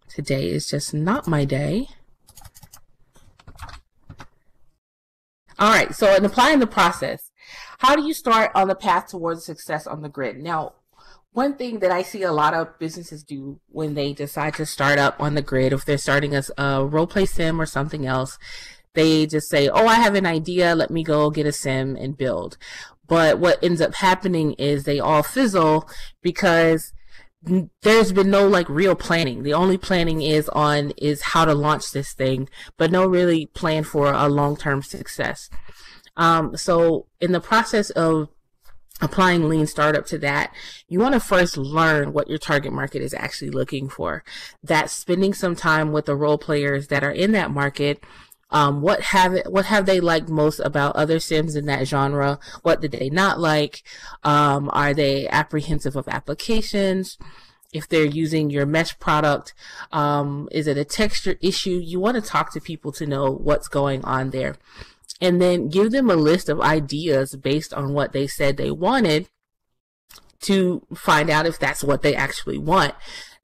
Today is just not my day. All right, so in applying the process, how do you start on the path towards success on the grid? Now, one thing that I see a lot of businesses do when they decide to start up on the grid, if they're starting as a role play sim or something else, they just say, oh, I have an idea, let me go get a sim and build. But what ends up happening is they all fizzle because there's been no like real planning. The only planning is how to launch this thing, but no really plan for a long-term success. So in the process of applying lean startup to that, you want to first learn what your target market is actually looking for. That's spending some time with the role players that are in that market. What have they liked most about other sims in that genre? What did they not like? Are they apprehensive of applications? If they're using your mesh product, is it a texture issue? You want to talk to people to know what's going on there. And then give them a list of ideas based on what they said they wanted to find out if that's what they actually want.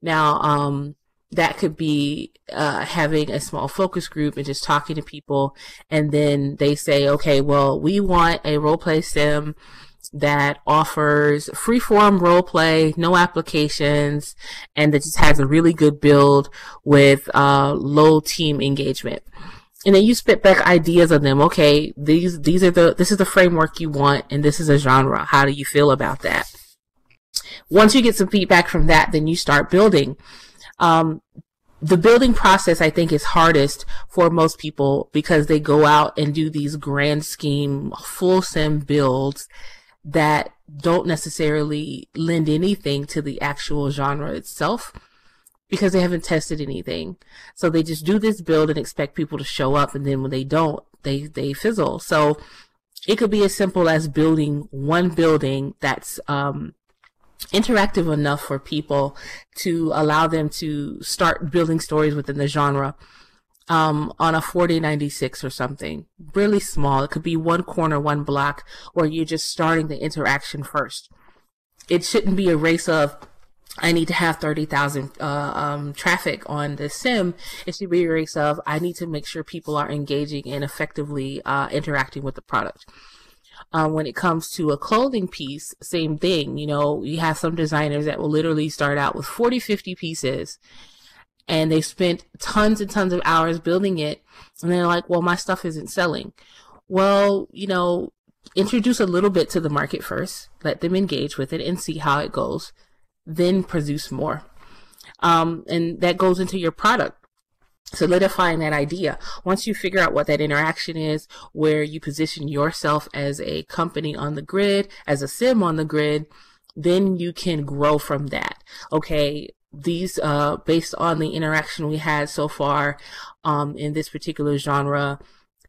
Now, that could be having a small focus group and just talking to people, and then they say, okay, well, we want a roleplay sim that offers freeform roleplay, no applications, and that just has a really good build with low team engagement. And then you spit back ideas of them. Okay, this is the framework you want, and this is a genre. How do you feel about that? Once you get some feedback from that, then you start building. The building process, I think, is hardest for most people because they go out and do these grand scheme, full sim builds that don't necessarily lend anything to the actual genre itself, because they haven't tested anything. So they just do this build and expect people to show up, and then when they don't, they fizzle. So it could be as simple as building one building that's interactive enough for people to allow them to start building stories within the genre, on a 4096 or something. Really small. It could be one corner, one block, where you're just starting the interaction first. It shouldn't be a race of, I need to have 30,000 traffic on the sim. It should be a race of, I need to make sure people are engaging and effectively interacting with the product. When it comes to a clothing piece, same thing. You know, you have some designers that will literally start out with 40, 50 pieces, and they spent tons and tons of hours building it, and they're like, well, my stuff isn't selling. Well, you know, introduce a little bit to the market first, let them engage with it and see how it goes, then produce more. And that goes into your product. Solidifying that idea. Once you figure out what that interaction is, where you position yourself as a company on the grid, as a sim on the grid, then you can grow from that. Okay, these based on the interaction we had so far in this particular genre,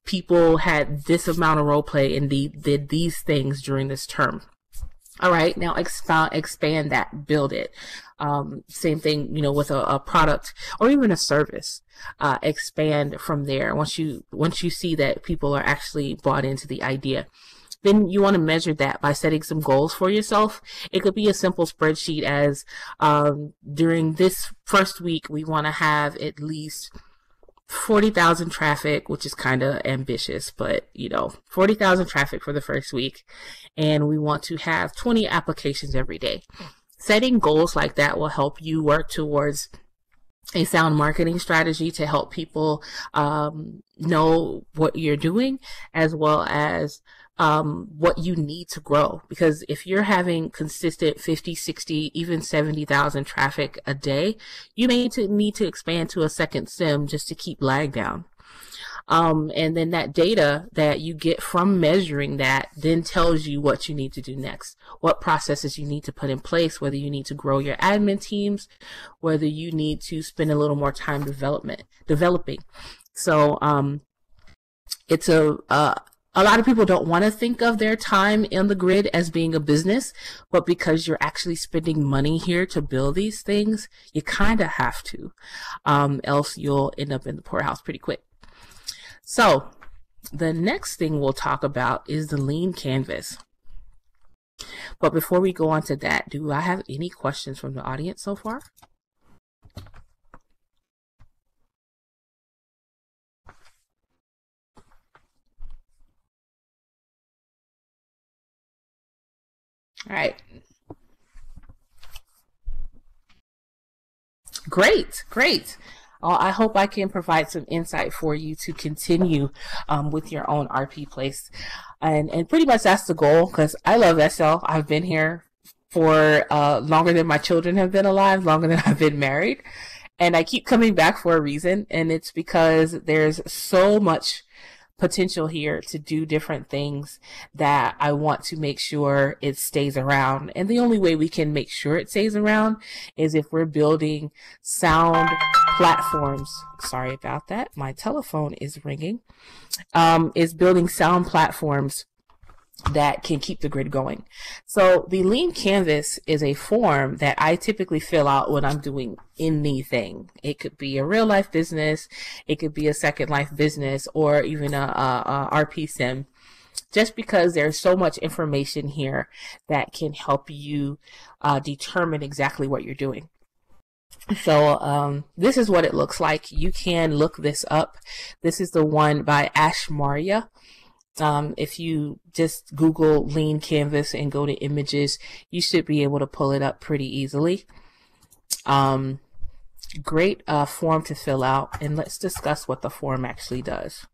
people had this amount of role play and did these things during this term. All right, now expand that, build it. Same thing, you know, with a product or even a service. Expand from there. Once you see that people are actually bought into the idea, then you want to measure that by setting some goals for yourself. It could be a simple spreadsheet as during this first week we want to have at least 40,000 traffic, which is kind of ambitious, but you know, 40,000 traffic for the first week, and we want to have 20 applications every day. Setting goals like that will help you work towards a sound marketing strategy to help people know what you're doing, as well as what you need to grow. Because if you're having consistent 50, 60, even 70,000 traffic a day, you may need to expand to a second sim just to keep lag down. And then that data that you get from measuring that then tells you what you need to do next, what processes you need to put in place, whether you need to grow your admin teams, whether you need to spend a little more time developing. So it's a lot of people don't want to think of their time in the grid as being a business, but because you're actually spending money here to build these things, you kind of have to, else you'll end up in the poorhouse pretty quick. So The next thing we'll talk about is the lean canvas. But before we go on to that, do I have any questions from the audience so far? All right. Great, great. I hope I can provide some insight for you to continue with your own RP place. And pretty much that's the goal, because I love SL. I've been here for longer than my children have been alive, longer than I've been married. And I keep coming back for a reason, and it's because there's so much potential here to do different things that I want to make sure it stays around. And the only way we can make sure it stays around is if we're building sound platforms. Sorry about that. My telephone is ringing. Is building sound platforms that can keep the grid going. So the lean canvas is a form that I typically fill out when I'm doing anything. It could be a real life business, it could be a second life business, or even a RP sim, just because there's so much information here that can help you determine exactly what you're doing. So this is what it looks like. You can look this up. This is the one by Ash Maurya. If you just Google lean canvas and go to images, you should be able to pull it up pretty easily. Great form to fill out, and let's discuss what the form actually does.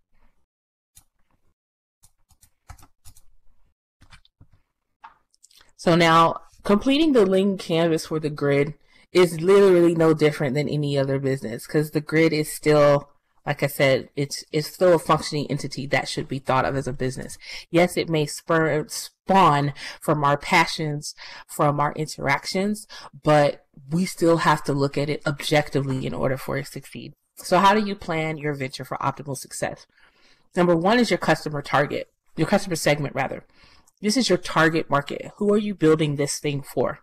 So now, completing the lean canvas for the grid is literally no different than any other business, because the grid is still, like I said, it's still a functioning entity that should be thought of as a business. Yes, it may spawn from our passions, from our interactions, but we still have to look at it objectively in order for it to succeed. So how do you plan your venture for optimal success? Number one is your customer target, your customer segment rather. This is your target market. Who are you building this thing for?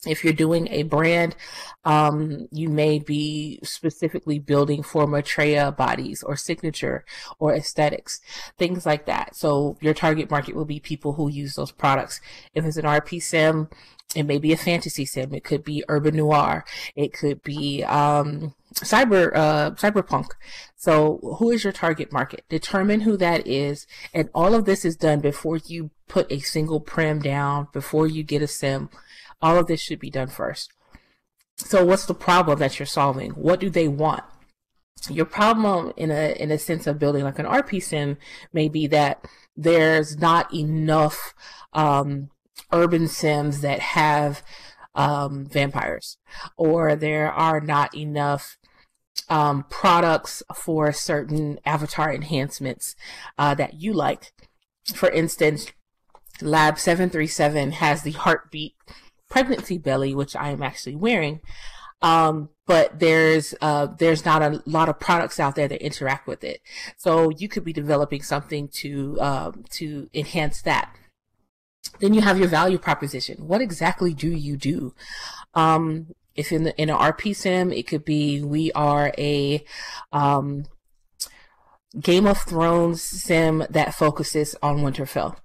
If you're doing a brand, you may be specifically building for Maitreya bodies or signature or aesthetics, things like that. So your target market will be people who use those products. If it's an RP sim, it may be a fantasy sim. It could be urban noir. It could be cyberpunk. So who is your target market? Determine who that is, and all of this is done before you put a single prim down, before you get a sim. All of this should be done first. So what's the problem that you're solving? What do they want? Your problem in a sense of building like an RP sim may be that there's not enough urban sims that have vampires, or there are not enough products for certain avatar enhancements that you like. For instance, Lab 737 has the heartbeat pregnancy belly, which I am actually wearing, but there's not a lot of products out there that interact with it. So you could be developing something to enhance that. Then you have your value proposition. What exactly do you do? If in an RP sim, it could be we are a Game of Thrones sim that focuses on Winterfell.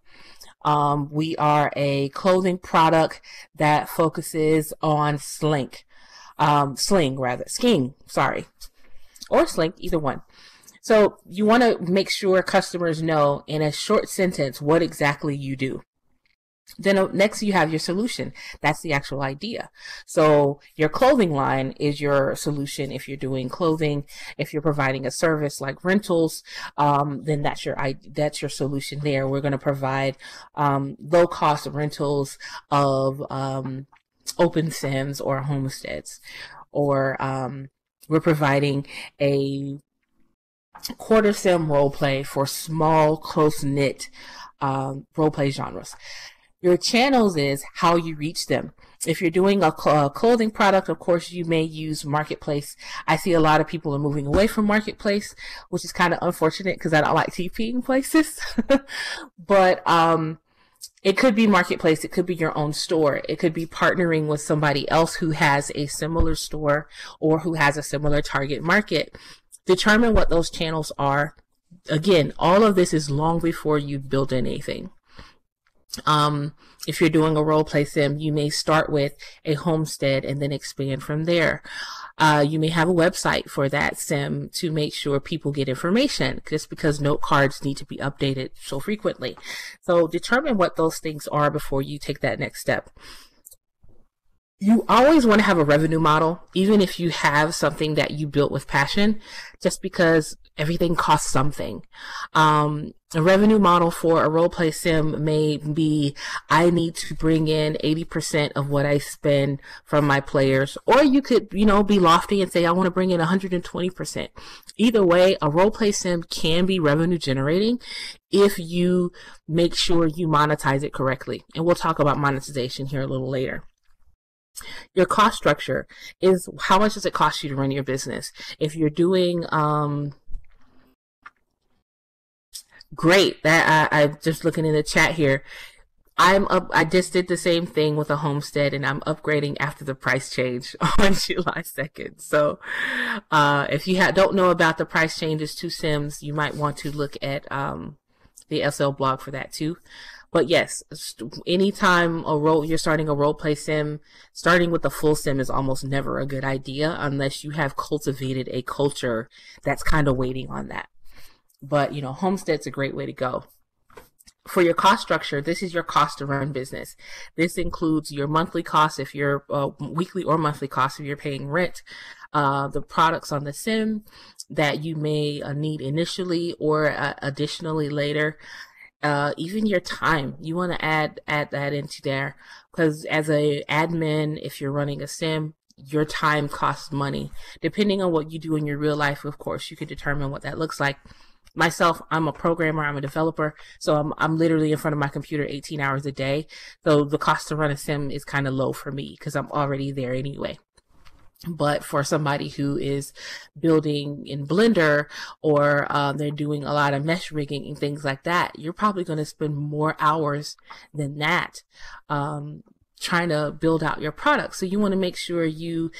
We are a clothing product that focuses on skiing, or slink, either one. So you want to make sure customers know in a short sentence what exactly you do. Then next you have your solution. That's the actual idea. So your clothing line is your solution if you're doing clothing. If you're providing a service like rentals, then that's your solution there. We're going to provide low cost rentals of open sims or homesteads, or we're providing a quarter sim role play for small, close knit role play genres. Your channels is how you reach them. If you're doing a clothing product, of course, you may use Marketplace. I see a lot of people are moving away from Marketplace, which is kind of unfortunate because I don't like TPing places. But it could be Marketplace. It could be your own store. It could be partnering with somebody else who has a similar store or who has a similar target market. Determine what those channels are. again, all of this is long before you've built anything. If you're doing a role play sim, you may start with a homestead and then expand from there. You may have a website for that sim to make sure people get information, just because note cards need to be updated so frequently. So determine what those things are before you take that next step. You always want to have a revenue model, even if you have something that you built with passion, just because everything costs something. A revenue model for a role play sim may be, I need to bring in 80% of what I spend from my players. Or you could, be lofty and say, I want to bring in 120%. Either way, a role play sim can be revenue generating if you make sure you monetize it correctly. And we'll talk about monetization here a little later. Your cost structure is, how much does it cost you to run your business? If you're doing, great, that I'm just looking in the chat here. I just did the same thing with a homestead, and I'm upgrading after the price change on July 2nd. So if you don't know about the price changes to Sims, you might want to look at the SL blog for that too. But yes, anytime you're starting a role play sim, starting with a full sim is almost never a good idea unless you have cultivated a culture that's kind of waiting on that. But, homestead's a great way to go. For your cost structure, this is your cost to run business. This includes your monthly costs if you're weekly or monthly costs if you're paying rent, the products on the sim that you may need initially or additionally later. Even your time, you want to add that into there, because as a admin, if you're running a sim, your time costs money. Depending on what you do in your real life, of course, you can determine what that looks like. Myself, I'm a programmer, I'm a developer, so I'm literally in front of my computer 18 hours a day. So the cost to run a sim is kind of low for me because I'm already there anyway. But for somebody who is building in Blender or they're doing a lot of mesh rigging and things like that, you're probably going to spend more hours than that trying to build out your product. So you want to make sure you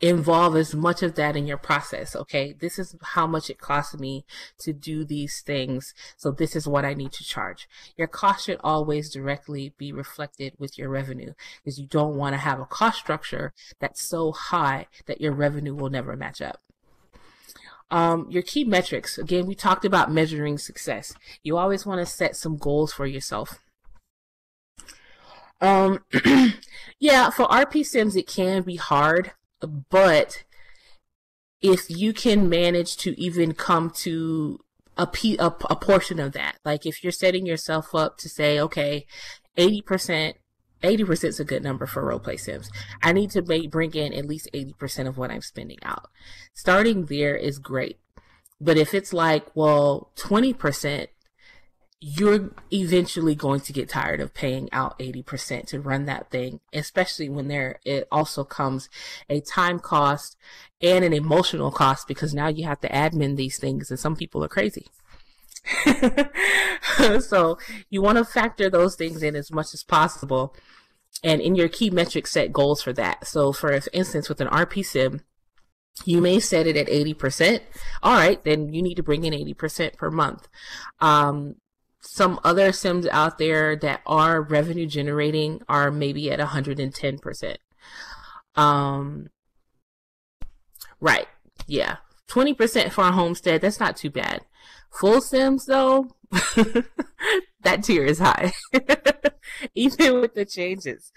involve as much of that in your process. Okay, this is how much it costs me to do these things, so this is what I need to charge. Your cost should always directly be reflected with your revenue, because you don't want to have a cost structure that's so high that your revenue will never match up. Your key metrics, again, we talked about measuring success. You always want to set some goals for yourself. Yeah, for RP Sims it can be hard, but if you can manage to even come to a portion of that, like if you're setting yourself up to say, okay, 80% is a good number for roleplay sims. I need to bring in at least 80% of what I'm spending out. Starting there is great. But if it's like, well, 20%, you're eventually going to get tired of paying out 80% to run that thing, especially when it also comes a time cost and an emotional cost, because now you have to admin these things and some people are crazy. So you want to factor those things in as much as possible, and in your key metrics set goals for that. So for instance, with an RP sim, you may set it at 80%. All right, then you need to bring in 80% per month. Some other sims out there that are revenue generating are maybe at 110%. Right, yeah, 20% for a homestead, that's not too bad. Full sims though, that tier is high, even with the changes.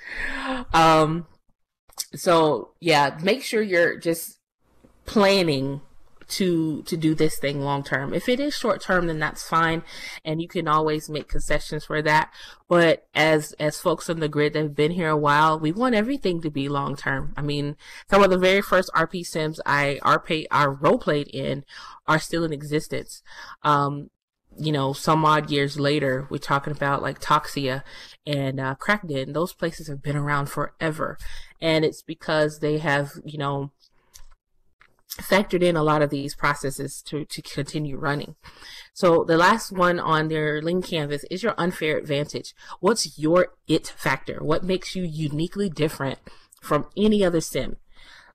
So yeah, make sure you're just planning to do this thing long term. If it is short term, then that's fine, and you can always make concessions for that. But as folks on the grid that have been here a while, we want everything to be long term. I mean, some of the very first RP sims I role played in are still in existence. You know, some odd years later, we're talking about like Toxia and Crackden. Those places have been around forever, and it's because they have, you know, factored in a lot of these processes to continue running. So the last one on their link canvas is your unfair advantage. What's your it factor? What makes you uniquely different from any other sim?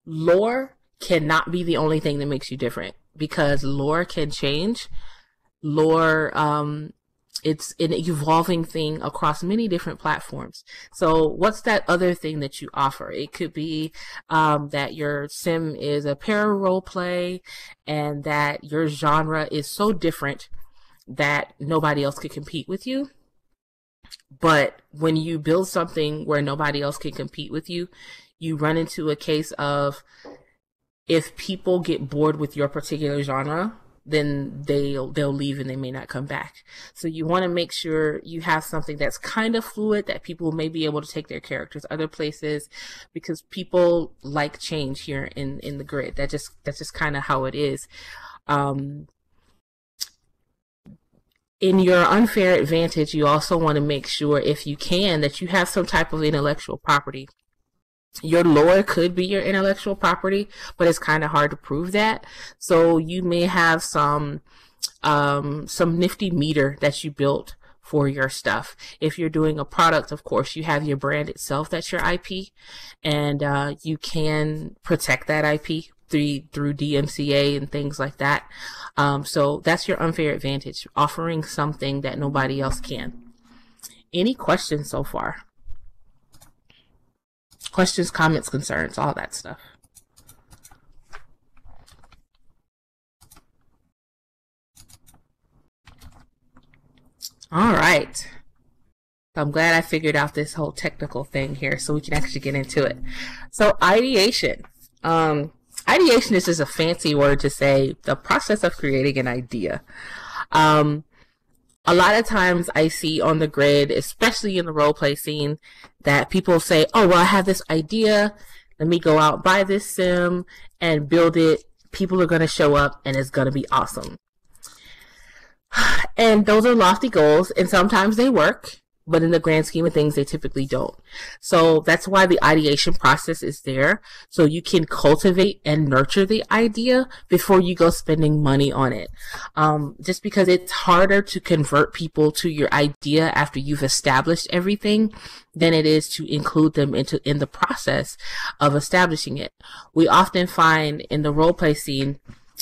Lore cannot be the only thing that makes you different, because lore can change lore. It's an evolving thing across many different platforms. So what's that other thing that you offer? It could be that your sim is a para role play, and that your genre is so different that nobody else could compete with you. But when you build something where nobody else can compete with you, you run into a case of, if people get bored with your particular genre, then they'll leave and they may not come back. So you want to make sure you have something that's kind of fluid, that people may be able to take their characters other places, because people like change here in the grid. That's just kind of how it is. In your unfair advantage, you also want to make sure, if you can, that you have some type of intellectual property. Your lore could be your intellectual property, but it's kind of hard to prove that. So you may have some nifty meter that you built for your stuff. If you're doing a product, of course, you have your brand itself, that's your IP, and you can protect that IP through DMCA and things like that. So that's your unfair advantage, offering something that nobody else can. Any questions so far? Questions, comments, concerns, all that stuff. All right. I'm glad I figured out this whole technical thing here so we can actually get into it. So ideation. Ideation is just a fancy word to say the process of creating an idea. A lot of times I see on the grid, especially in the roleplay scene, that people say, oh, well, I have this idea. Let me go out, buy this sim, and build it. People are going to show up, and it's going to be awesome. And those are lofty goals, and sometimes they work, but in the grand scheme of things, they typically don't. So that's why the ideation process is there, so you can cultivate and nurture the idea before you go spending money on it. Just because it's harder to convert people to your idea after you've established everything than it is to include them in the process of establishing it. We often find in the roleplay scene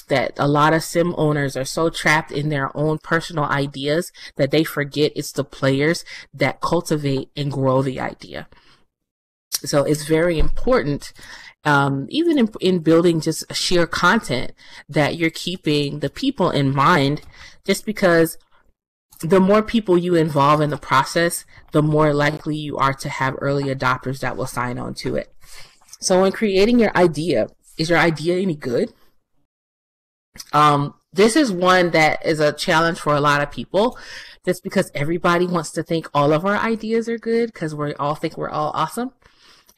that a lot of sim owners are so trapped in their own personal ideas that they forget it's the players that cultivate and grow the idea. So it's very important, even in building just sheer content, that you're keeping the people in mind, just because the more people you involve in the process, the more likely you are to have early adopters that will sign on to it. So when creating your idea, is your idea any good? This is one that is a challenge for a lot of people, just because everybody wants to think all of our ideas are good because we all think we're all awesome.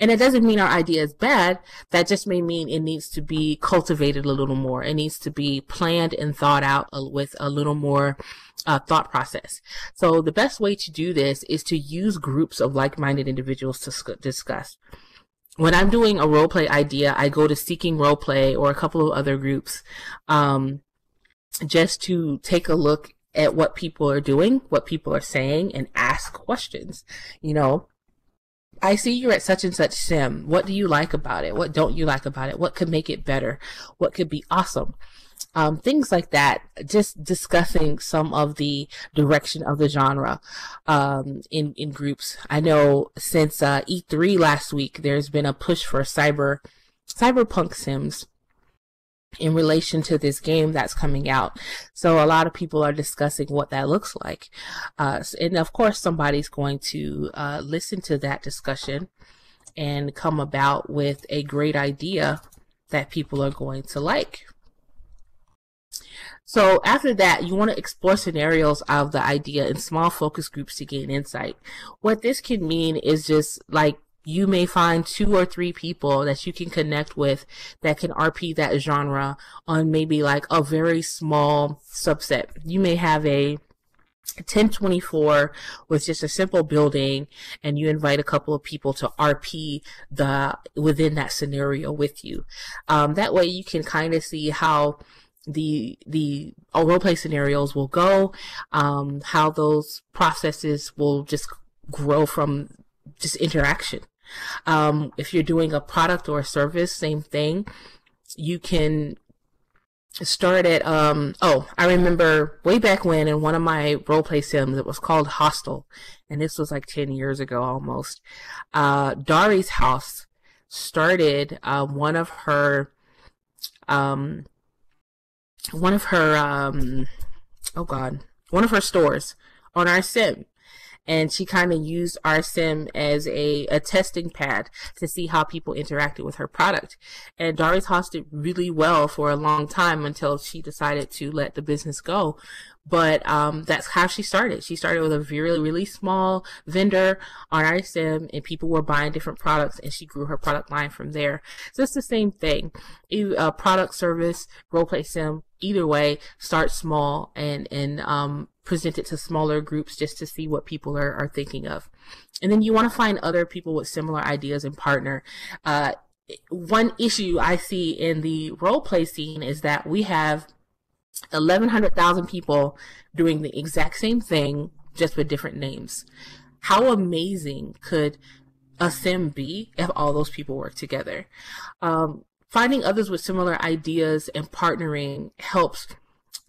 And it doesn't mean our idea is bad. That just may mean it needs to be cultivated a little more. It needs to be planned and thought out with a little more thought process. So the best way to do this is to use groups of like-minded individuals to discuss. When I'm doing a roleplay idea, I go to Seeking Roleplay or a couple of other groups just to take a look at what people are doing, what people are saying, and ask questions. You know, I see you're at such and such sim. What do you like about it? What don't you like about it? What could make it better? What could be awesome? Things like that, just discussing some of the direction of the genre in groups. I know since E3 last week, there's been a push for cyberpunk sims in relation to this game that's coming out. So a lot of people are discussing what that looks like. And of course, somebody's going to listen to that discussion and come about with a great idea that people are going to like. So after that, you want to explore scenarios of the idea in small focus groups to gain insight. What this can mean is just like you may find 2 or 3 people that you can connect with that can RP that genre on maybe like a very small subset. You may have a 1024 with just a simple building, and you invite a couple of people to RP within that scenario with you. That way you can kind of see how the roleplay scenarios will go, how those processes will just grow from just interaction. If you're doing a product or a service, same thing. You can started, oh, I remember way back when in one of my roleplay sims, it was called Hostel, and this was like 10 years ago almost. Dari's house started um, one of her, oh God, one of her stores on our sim. And she kind of used our sim as a testing pad to see how people interacted with her product. And Doris Haas did really well for a long time until she decided to let the business go. But that's how she started. She started with a really, really small vendor on our sim, and people were buying different products, and she grew her product line from there. So it's the same thing. Product, service, roleplay sim, either way, start small and present it to smaller groups just to see what people are thinking of. And then you want to find other people with similar ideas and partner. One issue I see in the roleplay scene is that we have 1,100,000 people doing the exact same thing, just with different names. How amazing could a sim be if all those people work together? Finding others with similar ideas and partnering helps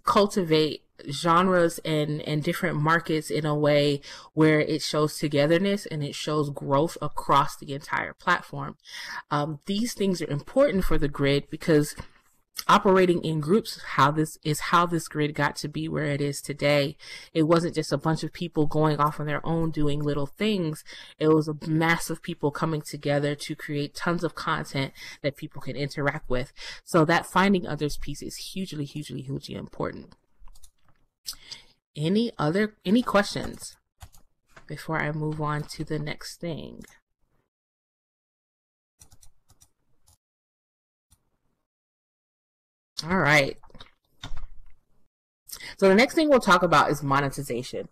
cultivate genres and different markets in a way where it shows togetherness and it shows growth across the entire platform. These things are important for the grid because operating in groups, how this grid got to be where it is today. It wasn't just a bunch of people going off on their own doing little things. It was a mass of people coming together to create tons of content that people can interact with. So that finding others piece is hugely, hugely, hugely important. Any questions before I move on to the next thing? All right. So the next thing we'll talk about is monetization.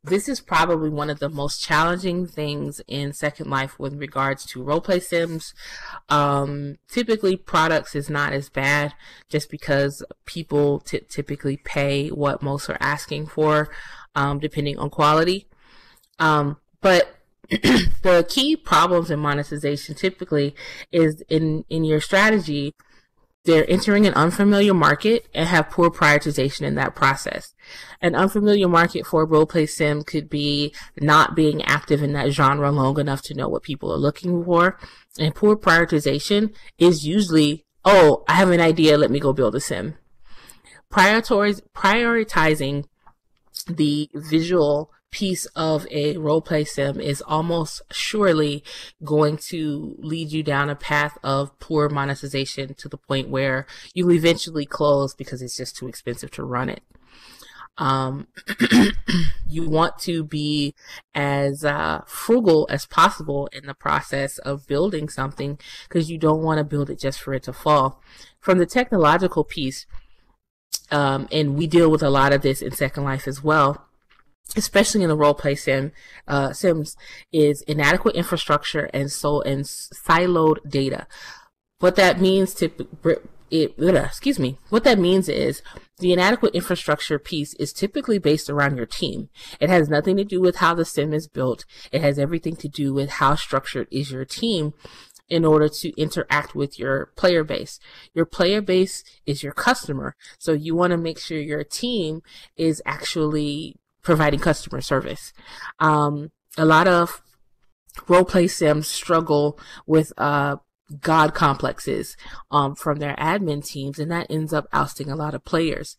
This is probably one of the most challenging things in Second Life with regards to roleplay sims. Typically, products is not as bad just because people typically pay what most are asking for, depending on quality. But the key problems in monetization typically is in your strategy. They're entering an unfamiliar market and have poor prioritization in that process. An unfamiliar market for a roleplay sim could be not being active in that genre long enough to know what people are looking for. And poor prioritization is usually, oh, I have an idea, let me go build a sim. Prioritizing the visual piece of a roleplay sim is almost surely going to lead you down a path of poor monetization to the point where you'll eventually close because it's just too expensive to run it. You want to be as frugal as possible in the process of building something because you don't want to build it just for it to fall. From the technological piece, and we deal with a lot of this in Second Life as well, especially in the roleplay sims, is inadequate infrastructure and siloed data. What that means what that means is the inadequate infrastructure piece is typically based around your team. It has nothing to do with how the sim is built. It has everything to do with how structured is your team in order to interact with your player base. Your player base is your customer, so you want to make sure your team is actually providing customer service. A lot of roleplay sims struggle with God complexes from their admin teams, and that ends up ousting a lot of players.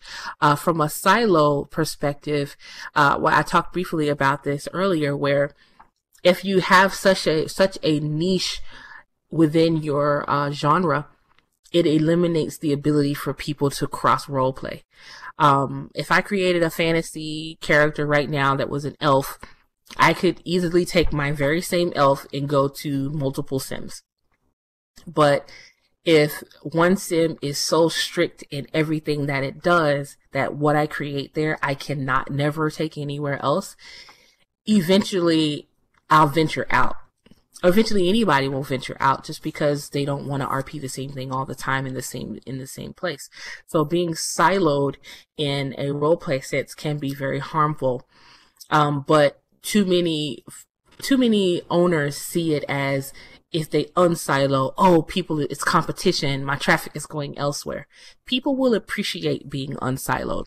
From a silo perspective, well, I talked briefly about this earlier, where if you have such a niche within your genre, it eliminates the ability for people to cross roleplay. If I created a fantasy character right now that was an elf, I could easily take my very same elf and go to multiple sims. But if one sim is so strict in everything that it does, that what I create there, I cannot never take anywhere else, eventually I'll venture out. Eventually anybody will venture out just because they don't want to RP the same thing all the time in the same place. So being siloed in a roleplay sense can be very harmful. But too many too many owners see it as, if they unsilo, oh, people, it's competition, my traffic is going elsewhere. People will appreciate being unsiloed.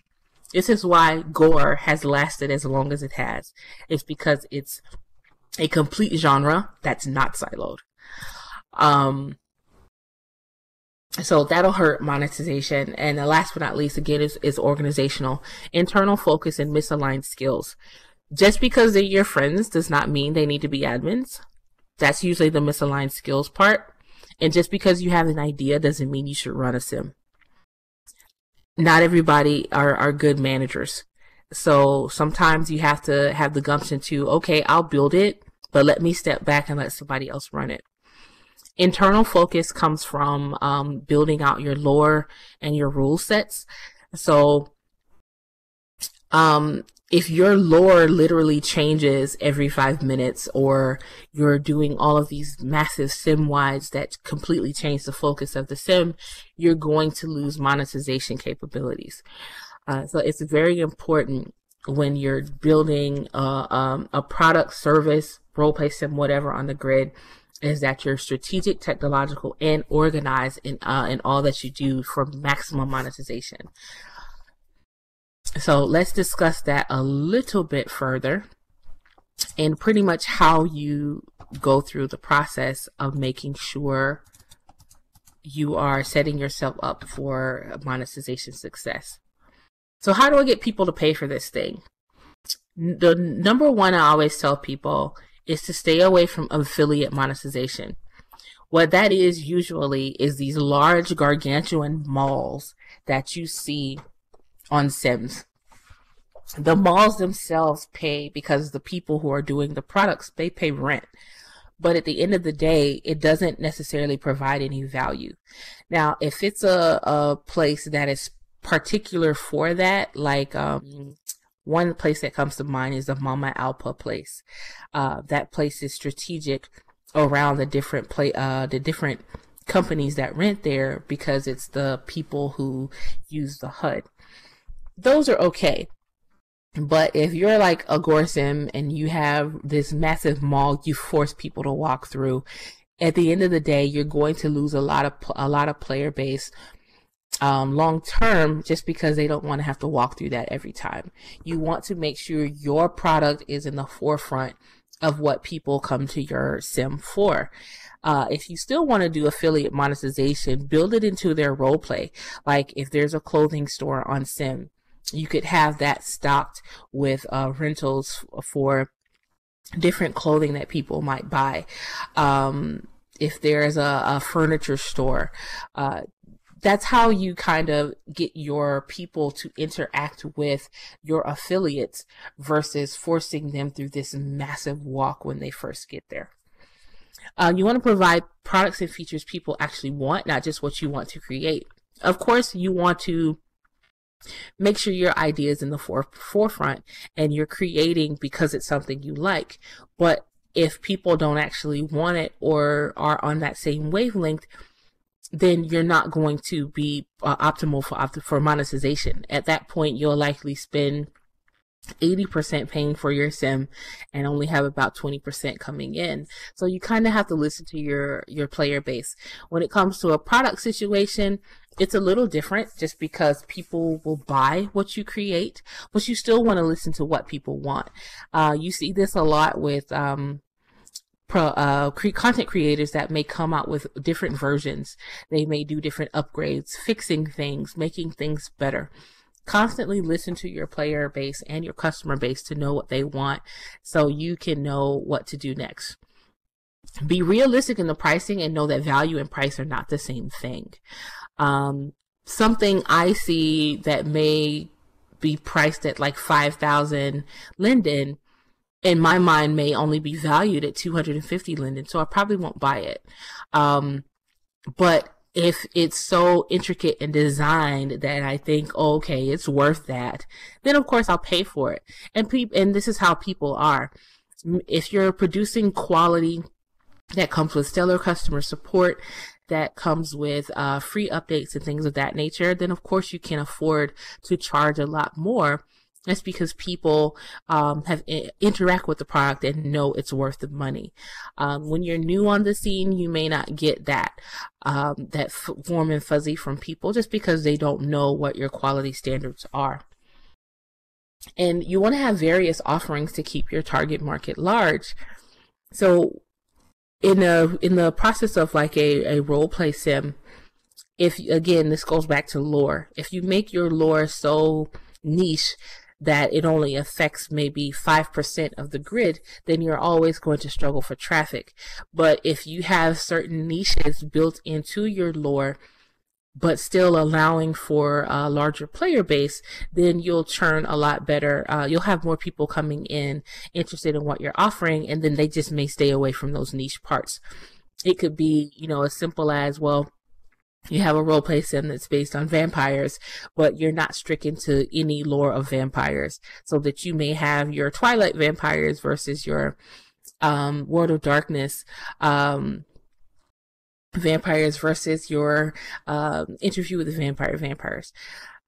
This is why gore has lasted as long as it has. It's because it's a complete genre that's not siloed. So that'll hurt monetization. And the last but not least, again, is organizational. Internal focus and misaligned skills. Just because they're your friends does not mean they need to be admins. That's usually the misaligned skills part. And just because you have an idea doesn't mean you should run a sim. Not everybody are good managers. So sometimes you have to have the gumption to, okay, I'll build it, but let me step back and let somebody else run it. Internal focus comes from building out your lore and your rule sets. So if your lore literally changes every 5 minutes, or you're doing all of these massive sim wides that completely change the focus of the sim, you're going to lose monetization capabilities. So it's very important when you're building a product, service, roleplay sim, whatever on the grid, is that you're strategic, technological, and organized in all that you do for maximum monetization. So let's discuss that a little bit further, and pretty much how you go through the process of making sure you are setting yourself up for monetization success. So how do I get people to pay for this thing? The number one I always tell people is to stay away from affiliate monetization. What that is usually is these large gargantuan malls that you see on Sims. The malls themselves pay because the people who are doing the products, they pay rent. But at the end of the day, it doesn't necessarily provide any value. Now, if it's a place that is particular for that, like one place that comes to mind is the Mama Alpa place. That place is strategic around the different companies that rent there, because it's the people who use the HUD. Those are okay. But if you're like a Gore Sim and you have this massive mall you force people to walk through, at the end of the day, you're going to lose a lot of player base long term, just because they don't want to have to walk through that every time. You want to make sure your product is in the forefront of what people come to your sim for. If you still want to do affiliate monetization, build it into their role play. Like if there's a clothing store on Sim, you could have that stocked with rentals for different clothing that people might buy. If there's a furniture store, that's how you kind of get your people to interact with your affiliates versus forcing them through this massive walk when they first get there. You want to provide products and features people actually want, not just what you want to create. Of course, you want to make sure your idea is in the forefront and you're creating because it's something you like. But if people don't actually want it or are on that same wavelength, then you're not going to be optimal for monetization. At that point, you'll likely spend 80% paying for your sim and only have about 20% coming in. So you kind of have to listen to your player base. When it comes to a product situation, it's a little different just because people will buy what you create, but you still want to listen to what people want. You see this a lot with content creators that may come out with different versions. They may do different upgrades, fixing things, making things better. Constantly listen to your player base and your customer base to know what they want so you can know what to do next. Be realistic in the pricing and know that value and price are not the same thing. Something I see that may be priced at like 5,000 linden, in my mind may only be valued at 250 linden, so I probably won't buy it. But if it's so intricate and designed that I think, oh, okay, it's worth that, then of course I'll pay for it. And this is how people are. If you're producing quality that comes with stellar customer support, that comes with free updates and things of that nature, then of course you can afford to charge a lot more That's because people have interact with the product and know it's worth the money. When you're new on the scene, you may not get that warm and fuzzy from people just because they don't know what your quality standards are. And you want to have various offerings to keep your target market large. So in the process of like a role play sim, if again this goes back to lore, if you make your lore so niche that it only affects maybe 5% of the grid, then you're always going to struggle for traffic. But if you have certain niches built into your lore, but still allowing for a larger player base, then you'll churn a lot better. You'll have more people coming in interested in what you're offering, and then they just may stay away from those niche parts. It could be, as simple as, well, you have a role-play sim that's based on vampires, but you're not stricken to any lore of vampires, so that you may have your Twilight vampires versus your World of Darkness vampires versus your Interview with the Vampires.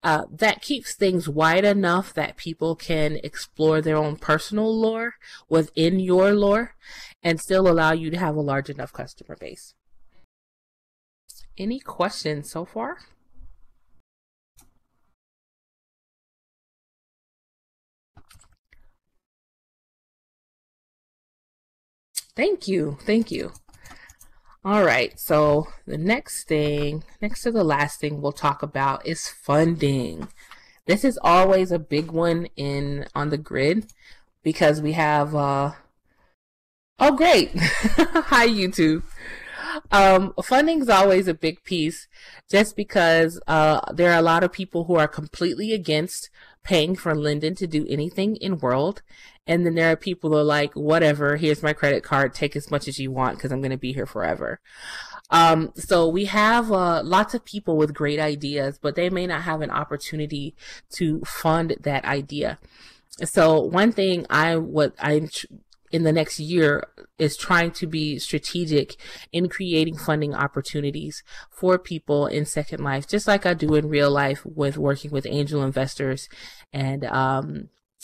That keeps things wide enough that people can explore their own personal lore within your lore and still allow you to have a large enough customer base. Any questions so far? Thank you. All right, so the next to the last thing we'll talk about is funding. This is always a big one on the grid because we have oh great. Hi YouTube. Funding is always a big piece just because there are a lot of people who are completely against paying for Linden to do anything in World. And then there are people who are like, whatever, here's my credit card, take as much as you want because I'm going to be here forever. So we have lots of people with great ideas, but they may not have an opportunity to fund that idea. So one thing I'm in the next year is trying to be strategic in creating funding opportunities for people in Second Life, just like I do in real life with working with angel investors and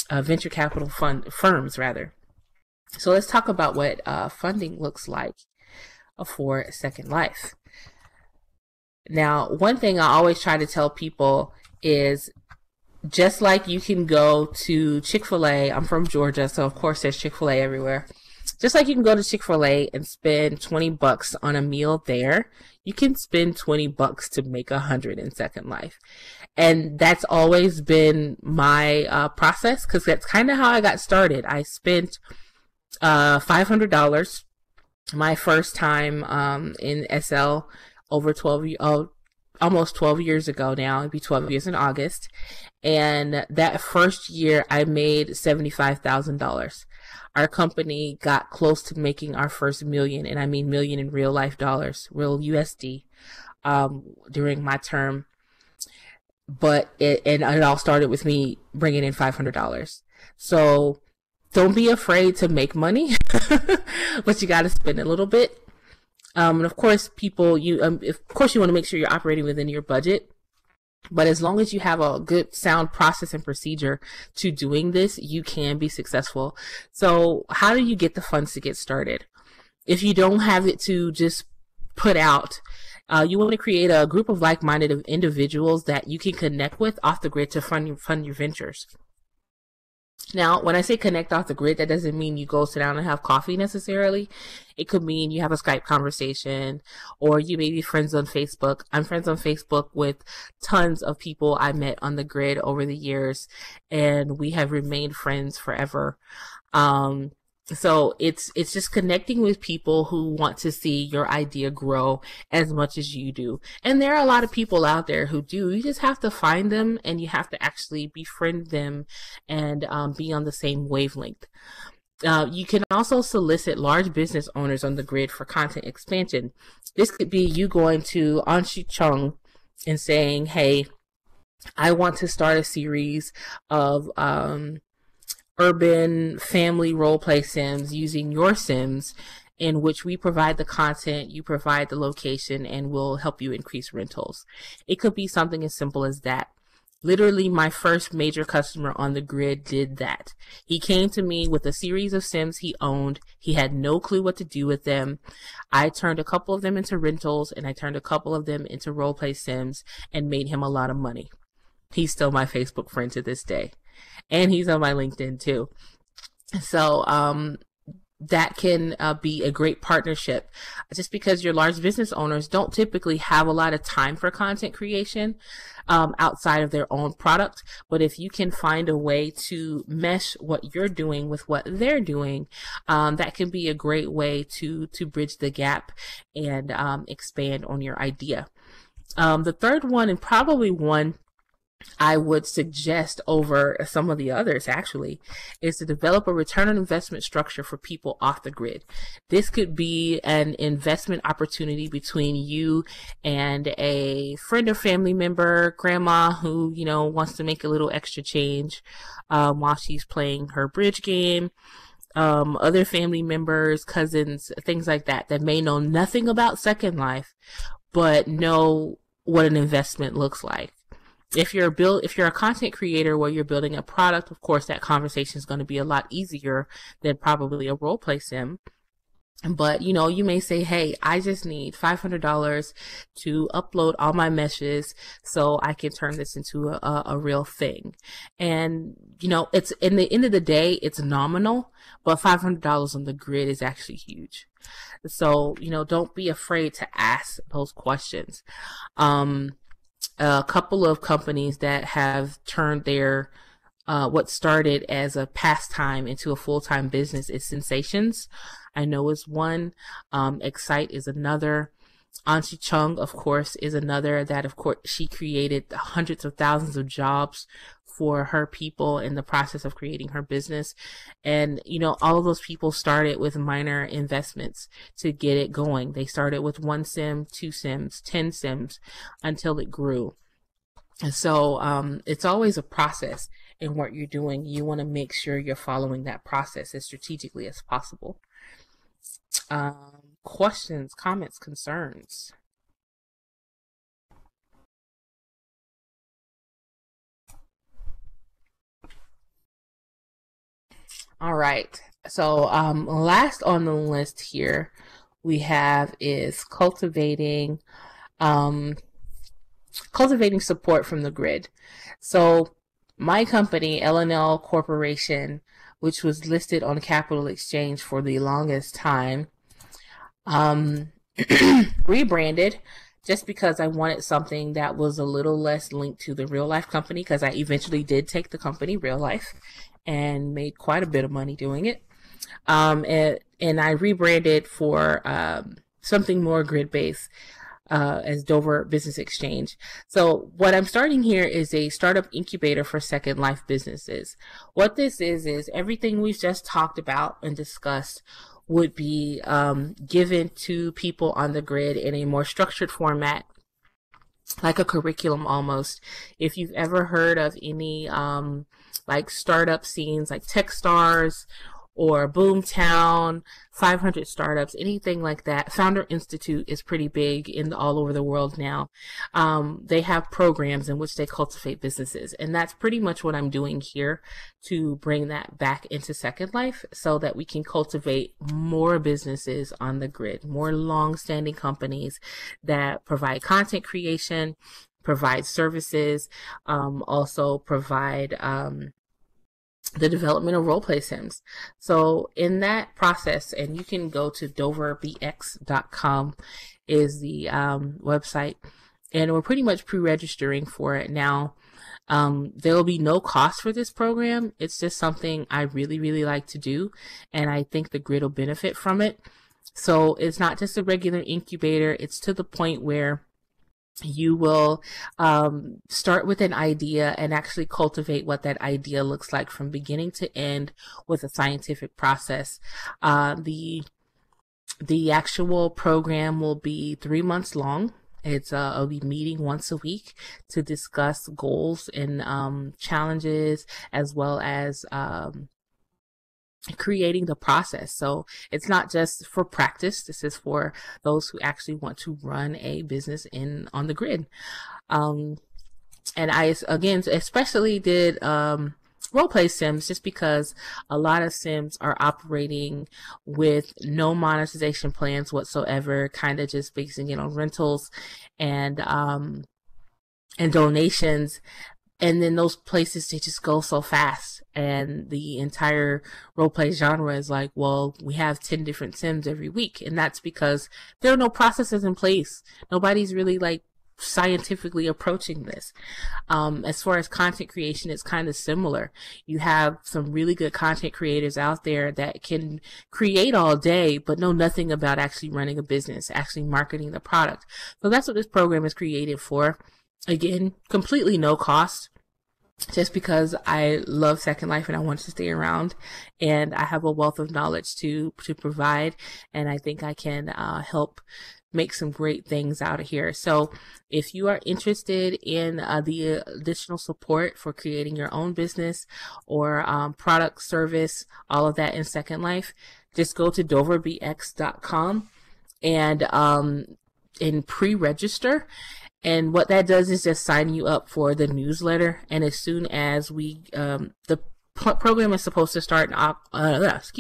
venture capital firms rather. So let's talk about what funding looks like for Second Life. Now, one thing I always try to tell people is, just like you can go to Chick-fil-A, I'm from Georgia, so of course there's Chick-fil-A everywhere. Just like you can go to Chick-fil-A and spend 20 bucks on a meal there, you can spend 20 bucks to make 100 in Second Life. And that's always been my process, because that's kind of how I got started. I spent $500 my first time in SL over almost 12 years ago now. It'd be 12 years in August. And that first year I made $75,000. Our company got close to making our first million, and I mean million in real life dollars, real USD, during my term. But it all started with me bringing in $500. So don't be afraid to make money, but you got to spend a little bit. And of course, you want to make sure you're operating within your budget. But as long as you have a good sound process and procedure to doing this, you can be successful. So how do you get the funds to get started? If you don't have it to just put out, you want to create a group of like-minded individuals that you can connect with off the grid to fund your ventures. Now, when I say connect off the grid, that doesn't mean you go sit down and have coffee necessarily. It could mean you have a Skype conversation, or you may be friends on Facebook. I'm friends on Facebook with tons of people I met on the grid over the years, and we have remained friends forever. So it's just connecting with people who want to see your idea grow as much as you do. And there are a lot of people out there who do. You just have to find them, and you have to actually befriend them and be on the same wavelength. You can also solicit large business owners on the grid for content expansion. This could be you going to Anshi Chung and saying, hey, I want to start a series of urban family role-play sims using your sims, in which we provide the content, you provide the location, and we'll help you increase rentals. It could be something as simple as that. Literally, my first major customer on the grid did that. He came to me with a series of Sims he owned. He had no clue what to do with them. I turned a couple of them into rentals, and I turned a couple of them into roleplay Sims and made him a lot of money. He's still my Facebook friend to this day. And he's on my LinkedIn too. So, that can be a great partnership, just because your large business owners don't typically have a lot of time for content creation outside of their own product. But if you can find a way to mesh what you're doing with what they're doing, that can be a great way to bridge the gap and expand on your idea. The third one, and probably one I would suggest over some of the others actually, is to develop a return on investment structure for people off the grid. This could be an investment opportunity between you and a friend or family member, grandma who, you know, wants to make a little extra change while she's playing her bridge game. Other family members, cousins, things like that, that may know nothing about Second Life, but know what an investment looks like. If you're a content creator where you're building a product, of course, that conversation is going to be a lot easier than probably a role play sim. But, you know, you may say, hey, I just need $500 to upload all my meshes so I can turn this into a real thing. And, you know, it's, in the end of the day, it's nominal, but $500 on the grid is actually huge. So, you know, don't be afraid to ask those questions. A couple of companies that have turned their what started as a pastime into a full-time business is Sensations. I know is one. Excite is another. Anshi Chung, of course, is another. That, of course, she created hundreds of thousands of jobs for her people in the process of creating her business. And, you know, all of those people started with minor investments to get it going. They started with 1 sim, 2 sims, 10 sims until it grew. And so it's always a process in what you're doing. You want to make sure you're following that process as strategically as possible. Questions, comments, concerns? All right. So last on the list here we have is cultivating support from the grid. So my company, L&L Corporation, which was listed on Capital Exchange for the longest time, rebranded just because I wanted something that was a little less linked to the real life company, because I eventually did take the company real life and made quite a bit of money doing it. And I rebranded for something more grid-based as Dover Business Exchange. So what I'm starting here is a startup incubator for Second Life businesses. What this is everything we've just talked about and discussed would be given to people on the grid in a more structured format, like a curriculum almost. If you've ever heard of any like startup scenes like Techstars or Boomtown, 500 Startups, anything like that. Founder Institute is pretty big all over the world now. They have programs in which they cultivate businesses, and that's pretty much what I'm doing here to bring that back into Second Life so that we can cultivate more businesses on the grid, more long-standing companies that provide content creation, provide services, also provide the development of roleplay sims. So in that process, and you can go to doverbx.com is the website, and we're pretty much pre-registering for it now. There will be no cost for this program. It's just something I really, really like to do, and I think the grid will benefit from it. So it's not just a regular incubator. It's to the point where you will start with an idea and actually cultivate what that idea looks like from beginning to end with a scientific process. The actual program will be 3 months long. I'll be meeting once a week to discuss goals and challenges, as well as creating the process. So it's not just for practice. This is for those who actually want to run a business on the grid. And I, again, especially did roleplay sims just because a lot of sims are operating with no monetization plans whatsoever, kind of just basing it on rentals and donations. And then those places, they just go so fast. And the entire roleplay genre is like, well, we have 10 different sims every week. And that's because there are no processes in place. Nobody's really like scientifically approaching this. As far as content creation, it's kind of similar. You have some really good content creators out there that can create all day, but know nothing about actually running a business, actually marketing the product. So that's what this program is created for. Again, completely no cost, just because I love Second Life and I want to stay around, and I have a wealth of knowledge to provide, and I think I can help make some great things out of here. So if you are interested in the additional support for creating your own business or product, service, all of that in Second Life, just go to doverbx.com and pre-register. And what that does is just sign you up for the newsletter. And as soon as we, the program is supposed to start in August,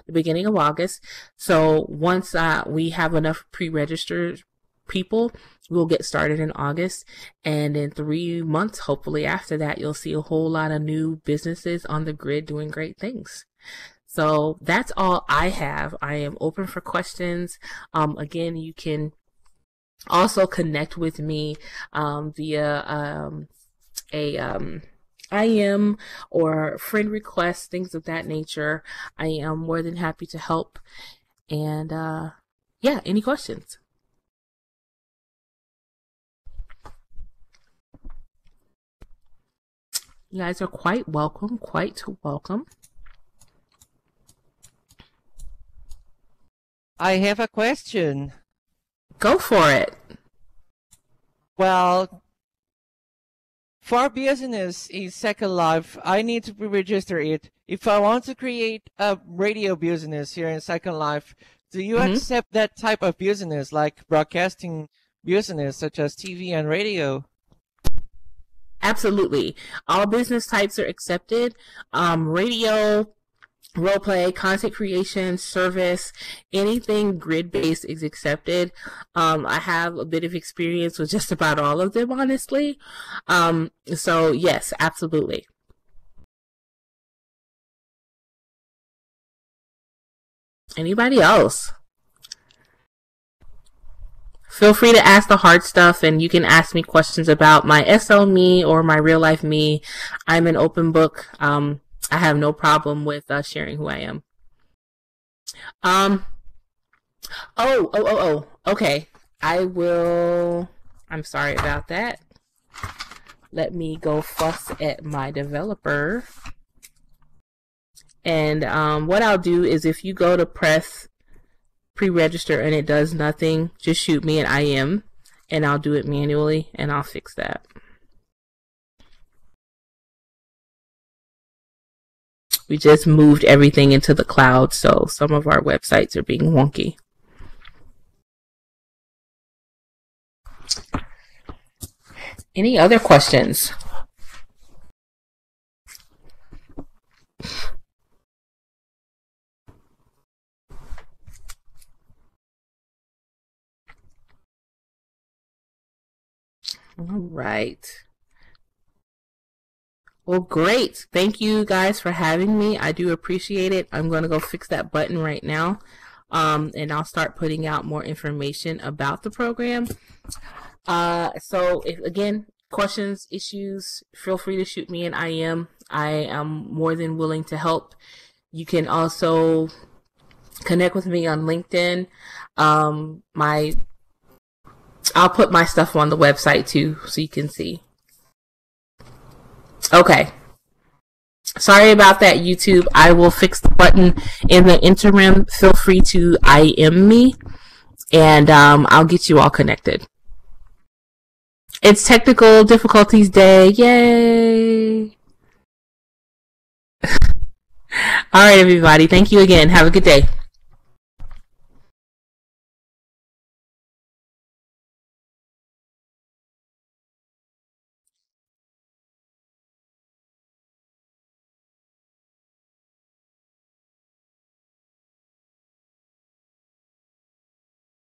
the beginning of August. So once we have enough pre-registered people, we'll get started in August. And in 3 months, hopefully after that, you'll see a whole lot of new businesses on the grid doing great things. So that's all I have. I am open for questions. Again, you can also connect with me via IM or friend requests, things of that nature. I am more than happy to help. And yeah, any questions? You guys are quite welcome, I have a question. Go for it. Well, for business in Second Life, I need to pre-register it. If I want to create a radio business here in Second Life, do you accept that type of business, like broadcasting business, such as TV and radio? Absolutely. All business types are accepted. Radio, roleplay, content creation, service, anything grid-based is accepted. I have a bit of experience with just about all of them, honestly. So yes, absolutely. Anybody else? Feel free to ask the hard stuff, and you can ask me questions about my SL me or my real life me. I'm an open book. I have no problem with sharing who I am. Okay. I'm sorry about that. Let me go fuss at my developer. And what I'll do is, if you go to press pre-register and it does nothing, just shoot me an IM and I'll do it manually and I'll fix that. We just moved everything into the cloud, so some of our websites are being wonky. Any other questions? All right. Well, great. Thank you guys for having me. I do appreciate it. I'm going to go fix that button right now. And I'll start putting out more information about the program. So if, again, questions, issues, feel free to shoot me an IM. I am more than willing to help. You can also connect with me on LinkedIn. I'll put my stuff on the website too, so you can see. Okay. Sorry about that, YouTube. I will fix the button. In the interim, feel free to IM me, and I'll get you all connected. It's Technical Difficulties Day. Yay! All right, everybody. Thank you again. Have a good day.